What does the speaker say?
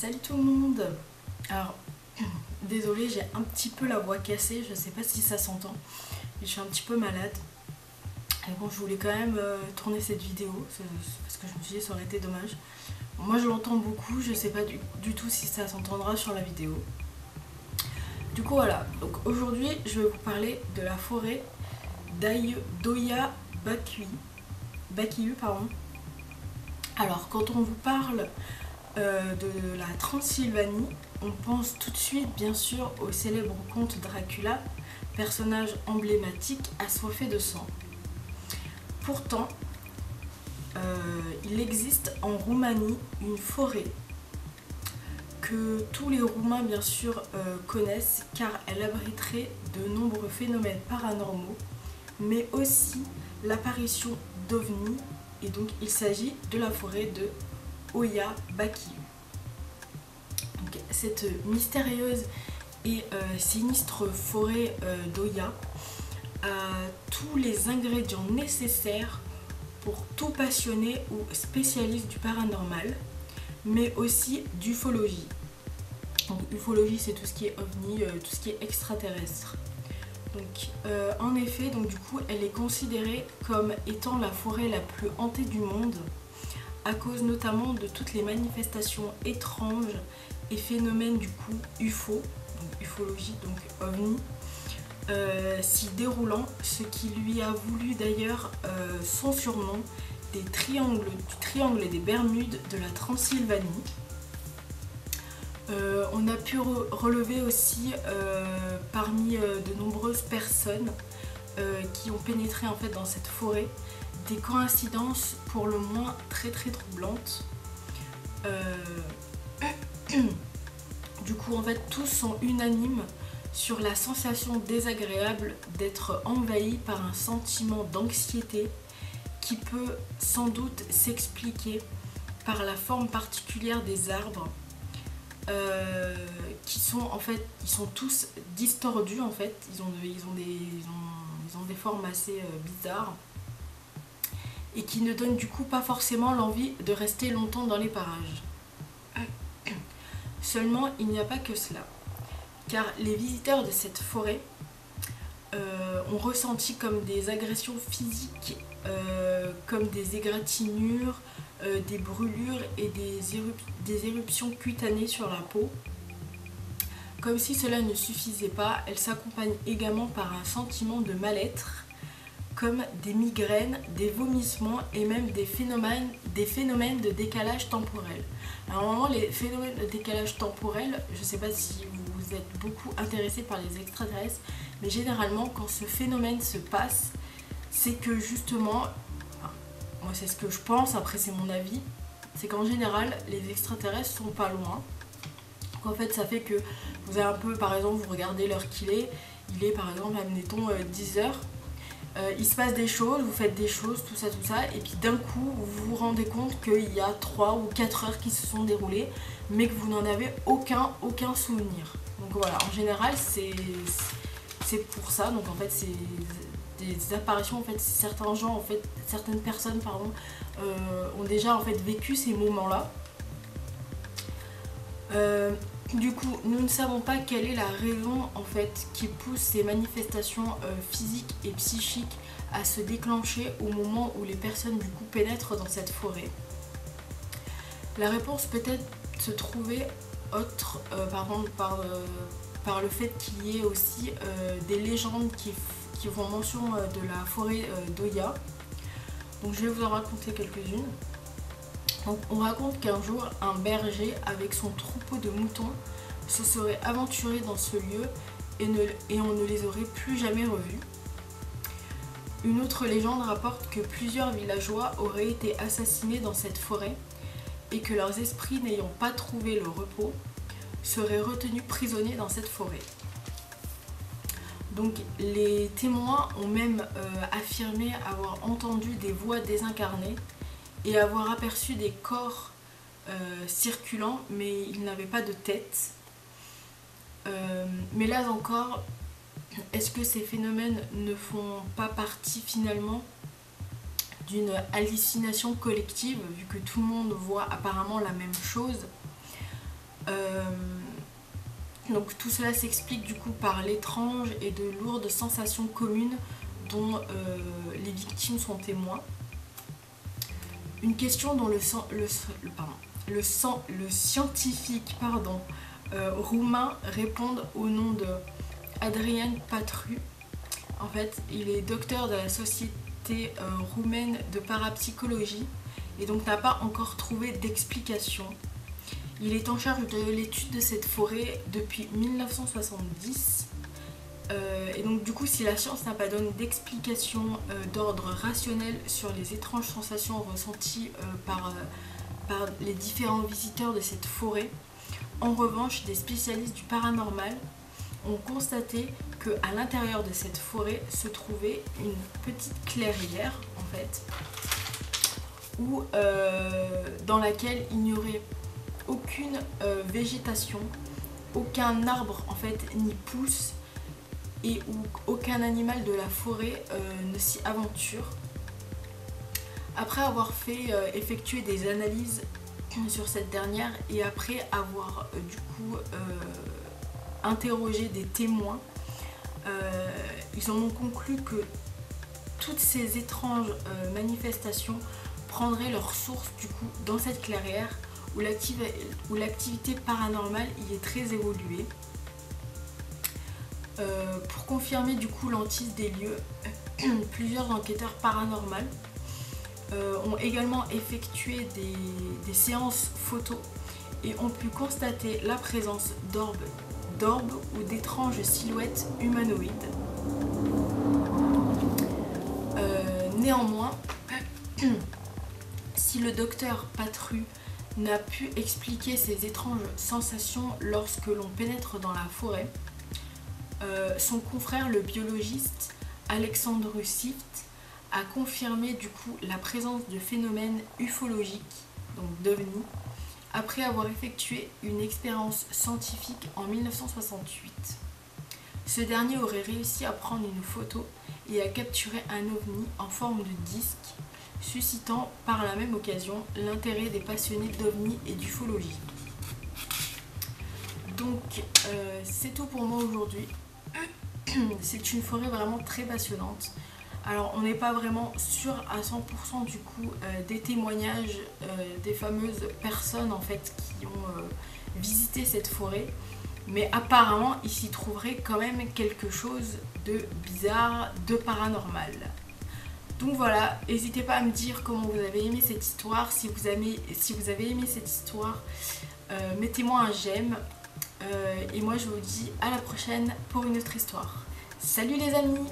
Salut tout le monde. Alors, désolée, j'ai un petit peu la voix cassée, je sais pas si ça s'entend, mais je suis un petit peu malade. Et bon, je voulais quand même tourner cette vidéo, parce que je me suis dit ça aurait été dommage. Bon, moi je l'entends beaucoup, je sais pas du tout si ça s'entendra sur la vidéo. Du coup voilà, donc aujourd'hui je vais vous parler de la forêt d'Oya Bakiyu, pardon. Alors quand on vous parle de la Transylvanie, on pense tout de suite bien sûr au célèbre comte Dracula, personnage emblématique assoiffé de sang. Pourtant, il existe en Roumanie une forêt que tous les Roumains bien sûr connaissent car elle abriterait de nombreux phénomènes paranormaux, mais aussi l'apparition d'ovnis, et donc il s'agit de la forêt de Oya Bakiyu. Donc, cette mystérieuse et sinistre forêt d'Oya a tous les ingrédients nécessaires pour tout passionné ou spécialiste du paranormal, mais aussi d'ufologie. Donc ufologie, c'est tout ce qui est ovni, tout ce qui est extraterrestre. Donc en effet, donc du coup, elle est considérée comme étant la forêt la plus hantée du monde, à cause notamment de toutes les manifestations étranges et phénomènes du coup UFO, donc ufologie, donc ovni, s'y déroulant, ce qui lui a voulu d'ailleurs son surnom du triangle des Bermudes de la Transylvanie. On a pu relever aussi parmi de nombreuses personnes qui ont pénétré en fait dans cette forêt des coïncidences pour le moins très troublantes. Du coup en fait tous sont unanimes sur la sensation désagréable d'être envahi par un sentiment d'anxiété qui peut sans doute s'expliquer par la forme particulière des arbres qui sont en fait, ils sont tous distordus en fait, ils ont des formes assez bizarres et qui ne donnent du coup pas forcément l'envie de rester longtemps dans les parages. Seulement, il n'y a pas que cela, car les visiteurs de cette forêt ont ressenti comme des agressions physiques, comme des égratignures, des brûlures et des éruptions cutanées sur la peau. Comme si cela ne suffisait pas, elle s'accompagne également par un sentiment de mal-être, comme des migraines, des vomissements et même des phénomènes de décalage temporel. Alors normalement les phénomènes de décalage temporel, je ne sais pas si vous êtes beaucoup intéressé par les extraterrestres, mais généralement quand ce phénomène se passe, c'est que justement, moi c'est ce que je pense, après c'est mon avis, c'est qu'en général les extraterrestres sont pas loin. Donc en fait ça fait que vous avez un peu, par exemple vous regardez l'heure qu'il est, il est par exemple admettons 10h. Il se passe des choses, vous faites des choses, tout ça, et puis d'un coup, vous vous rendez compte qu'il y a 3 ou 4 heures qui se sont déroulées, mais que vous n'en avez aucun souvenir. Donc voilà, en général, c'est pour ça. Donc en fait, c'est des apparitions, en fait, certains gens, en fait, certaines personnes, pardon, ont déjà en fait vécu ces moments-là. Du coup, nous ne savons pas quelle est la raison en fait qui pousse ces manifestations physiques et psychiques à se déclencher au moment où les personnes du coup pénètrent dans cette forêt. La réponse peut-être se trouver par le fait qu'il y ait aussi des légendes qui font mention de la forêt d'Oya. Donc je vais vous en raconter quelques-unes. Donc, on raconte qu'un jour, un berger avec son troupeau de moutons se serait aventuré dans ce lieu et on ne les aurait plus jamais revus. Une autre légende rapporte que plusieurs villageois auraient été assassinés dans cette forêt et que leurs esprits n'ayant pas trouvé le repos seraient retenus prisonniers dans cette forêt. Donc les témoins ont même affirmé avoir entendu des voix désincarnées et avoir aperçu des corps circulants, mais ils n'avaient pas de tête. Mais là encore, est-ce que ces phénomènes ne font pas partie finalement d'une hallucination collective, vu que tout le monde voit apparemment la même chose? Donc tout cela s'explique du coup par l'étrange et de lourdes sensations communes dont les victimes sont témoins. Une question dont le scientifique roumain répond au nom de Adrian Patru. En fait, il est docteur de la Société roumaine de parapsychologie et donc n'a pas encore trouvé d'explication. Il est en charge de l'étude de cette forêt depuis 1970. Et donc du coup, si la science n'a pas donné d'explication d'ordre rationnel sur les étranges sensations ressenties par les différents visiteurs de cette forêt, en revanche, des spécialistes du paranormal ont constaté qu'à l'intérieur de cette forêt se trouvait une petite clairière, en fait, dans laquelle il n'y aurait aucune végétation, aucun arbre en fait n'y pousse et où aucun animal de la forêt ne s'y aventure. Après avoir fait effectuer des analyses sur cette dernière et après avoir du coup interrogé des témoins, ils en ont conclu que toutes ces étranges manifestations prendraient leur source du coup dans cette clairière où l'activité paranormale y est très évoluée. Pour confirmer du coup l'hantise des lieux, plusieurs enquêteurs paranormaux ont également effectué des séances photos et ont pu constater la présence d'orbes ou d'étranges silhouettes humanoïdes. Néanmoins, si le docteur Patru n'a pu expliquer ces étranges sensations lorsque l'on pénètre dans la forêt, son confrère le biologiste Alexandru Sift a confirmé du coup la présence de phénomènes ufologiques, donc d'OVNI, après avoir effectué une expérience scientifique en 1968. Ce dernier aurait réussi à prendre une photo et à capturer un OVNI en forme de disque, suscitant par la même occasion l'intérêt des passionnés d'OVNI et d'ufologie. Donc c'est tout pour moi aujourd'hui. C'est une forêt vraiment très passionnante. Alors on n'est pas vraiment sûr à 100% du coup des témoignages des fameuses personnes en fait qui ont visité cette forêt, mais apparemment il s'y trouverait quand même quelque chose de bizarre, de paranormal. Donc voilà, n'hésitez pas à me dire comment vous avez aimé cette histoire. Si vous avez aimé cette histoire, mettez-moi un j'aime. Et moi je vous dis à la prochaine pour une autre histoire. Salut les amis!